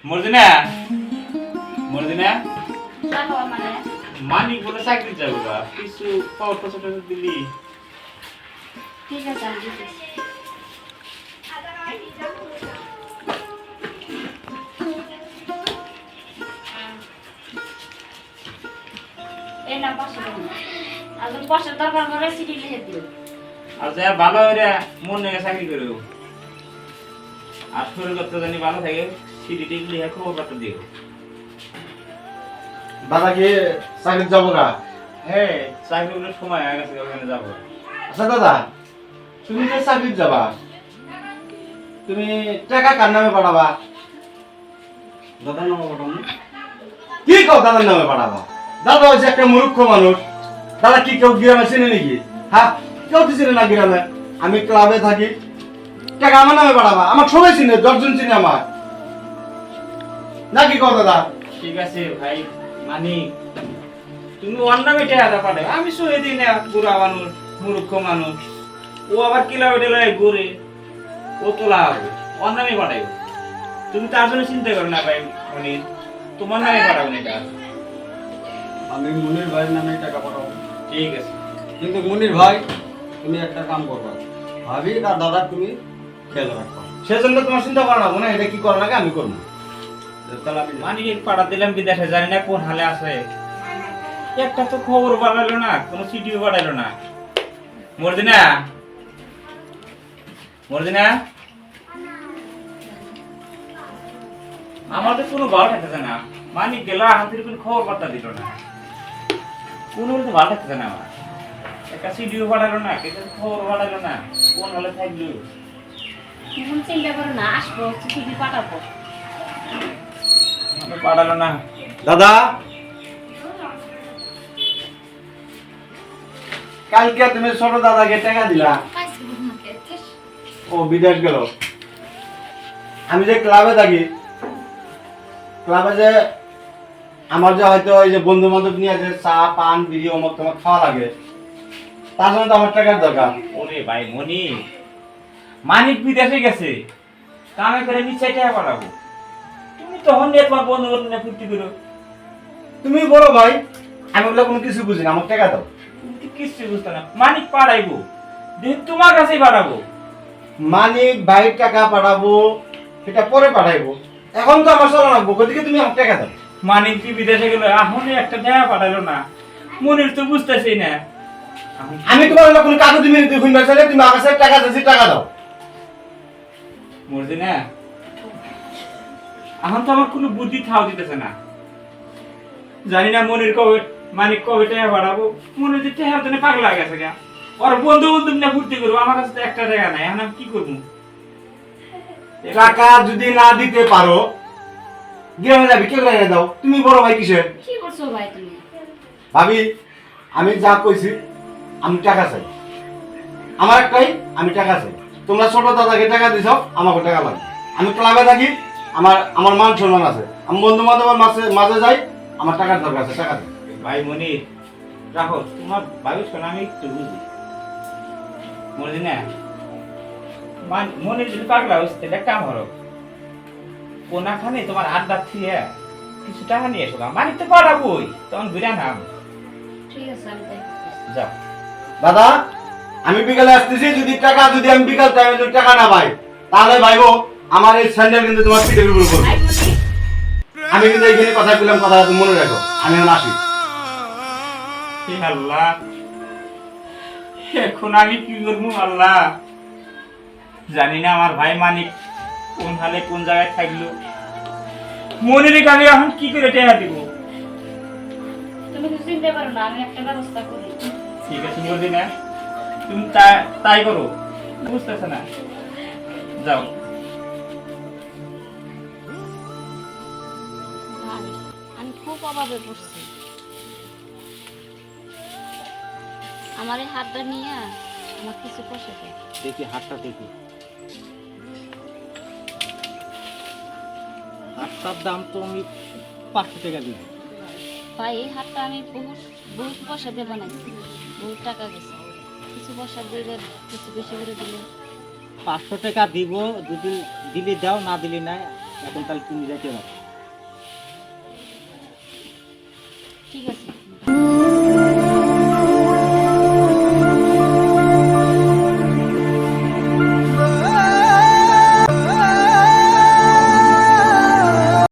মর্জিনা মর্জিনা মানিক বলে চাকরি যাবো বা কিছু পাওয়ার ছোট দিলি। ঠিক আছে আমি দিতেছি। এই না 500 টাকা। আর যদি 500 দরকার পড়ে সিটি লিখে দিও। আর যা ভালো হইরা মন নিয়ে চাকরি করো। আর শরীর করতে জানি ভালো থাকে সিটি টিকলি খবর পাঠা দিও। দাদা কি চাকরি যাবো গা? হ্যাঁ চাকরিগুলোর সময় হয়ে গেছে ওখানে যাবো। আচ্ছা দাদা, তুমি যে চাকরি যাবা, তুমি টাকা কার নামে পাঠাবা? দাদার নাম পাঠাবো। কি কও দাদার নামে পাঠাবা? দাদা হচ্ছে একটা মূর্খ মানুষ। দাদা কি কেউ গ্রামে চিনে নাকি? হ্যাঁ, কেউ তো চিনে না গ্রামে। আমি ক্লাবে থাকি, টাকা আমার নামে পাঠাবা? আমার সবাই চিনে, 10 জন চিনে আমার। নাকি কও দাদা? ঠিক আছে ভাই মানিক, তুমি ওর নামে টাকা পাঠাবে। আমি সহে দিই না, বুড়া মানুষ মূর্খ মানুষ। ও আবার কিলাবে টেলায় ঘুরে, ও তোলা হবে ওর নামে পাঠাইব। তুমি তার জন্য চিন্তা করো না ভাই মনির, তোমার নামে পাঠাবো না এটা। আমি মুনির ভাইয়ের নামে টাকা পাঠাবো। ঠিক আছে। কিন্তু মুনির ভাই, তুমি একটা কাম করবা, ভাবি আর দাদা তুমি খেয়াল রাখবা। সেজন্য তোমার চিন্তা করা লাগবো না, এটা কি করা লাগে আমি করবো। তাহলে আমি মানিক পাঠা দিলাম বিদেশে, জানি না কোন হালে আছে। একটা তো খবর পাঠাইলো না, কোনো চিঠিও পাঠাইলো না। মর্জিনা মর্জিনা, আমার তো কোনো ভালো থাকতেছে না। মানিক গেল হাতের কোনো খবর বার্তা দিল না, কোনো তো ভালো থাকতেছে না। আমার একটা চিঠিও পাঠাইলো না, কেউ খবর পাঠাইলো না, কোন হলে থাকলো। তুমি চিন্তা করো না, আসবো চিঠি পাঠাবো। আমাকে পাঠালো না। দাদা, কালকে তুমি ছোট দাদাকে টাকা দিলা, ও বিদেশ গেল। আমি যে ক্লাবে থাকি, ক্লাবে যে আমার যে হয়তো এই যে বন্ধু বান্ধব নিয়ে আছে চা পান বিড়ি অমুক তোমার খাওয়া লাগে, তার জন্য তো আমার টাকার দরকার। ওরে ভাই মনি, মানিক বিদেশে গেছে, কামে করে নিশ্চয় টাকা পাঠাবো। তুমি তখন নিয়ে তোমার বন্ধু বান্ধব ফুর্তি করো। তুমি বড় ভাই, আমি ওগুলো কোনো কিছু বুঝি না, আমার টাকা দাও। তুমি তো কিচ্ছু বুঝতে না। মানিক পাঠাইবো, দেখি তোমার কাছেই পাঠাবো। মানিক ভাই টাকা পাঠাবো, সেটা পরে পাঠাইবো, এখন তো আমার চলা রাখবো, ওদিকে তুমি আমার টাকা দাও। মানিক কি বিদেশে গেল, এখনই একটা টাকা পাঠাইলো না। মনির তো বুঝতেছি না। আমি তোমার হলো কোনো কাগজ দিবি না, তুই খুন চাইলে তুমি আমার কাছে টাকা দিয়েছি, টাকা দাও। মরজি না, এখন তো আমার কোনো বুদ্ধি থাও দিতেছে না। জানি না মনির কবে মানিক কবে টাকা পাঠাবো। মনির যে টাকার জন্য পাগলা হয়ে গেছে গা। ওর বন্ধু বন্ধু না ফুর্তি করবো, আমার কাছে তো একটা টাকা নাই। এখন আমি কি করবো? টাকা যদি না দিতে পারো, গ্রামে যাবি, কেউ এনে দাও। তুমি বড় ভাই কিসের? কি করছো ভাই তুমি? ভাবি, আমি যা কইছি, আমি টাকা চাই। আমার একটাই, আমি টাকা চাই। তোমরা ছোট দাদাকে টাকা দিছ, আমাকে টাকা লাগে। আমি ক্লাবে থাকি, আমার আমার মান সম্মান আছে। আমি বন্ধু বান্ধবের মাঝে যাই, আমার টাকার দরকার আছে, টাকা দিই। ভাই মনির রাখো, তোমার ভাবি শোনা আমি একটু বুঝি। মরজি না, মনির যদি পাগলা হচ্ছে তাহলে কাম হলো, কোনাখানে তোমার আড্ডা থিয়ে কিছু টাকা নিয়ে এসো। মানিক তো পাঠাবোই, তখন ঘুরে নাম। ঠিক আছে আমি তাই করতেছি। যাও। দাদা, আমি বিকালে আসতেছি, যদি আমি বিকাল টাইমে যদি টাকা না পাই, তাহলে ভাইবো আমার এই স্যান্ডেল কিন্তু তোমার পিঠের উপর পড়বে। ভাই বলি, আমি কিন্তু এইখানে কথা বললাম, কথা তুমি মনে রাখো। আমি এখন আসি। হে আল্লাহ, এখন আমি কি করবো আল্লাহ? জানি না আমার ভাই মানিক কোন হালে কোন জায়গায় থাকলো। মনির আমি এখন কি করে টাকা দিব? তুমি কিছু চিন্তা করো না, আমি একটা ব্যবস্থা করি। ঠিক আছে মরজি না, তুমি তাই করো। বুঝতেছে না, যাও। ভাই, আমি খুব অভাবে পড়ছি। আমার এই হাতটা নিয়ে আমার কিছু পয়সা দেয়। দেখি হাতটা দেখি। হাতটার দাম তো আমি 500 টাকা দিব। ভাই এই হাতটা আমি বহুত বহুত পয়সা দিয়ে বানাইছি, বহুত টাকা গেছে। কিছু পয়সা দিলে, কিছু বেশি করে দিলে। 500 টাকা দিব, যদি দিলি দাও, না দিলি নাই। এখন তাহলে তুমি যাইতে পারো। ঠিক আছে।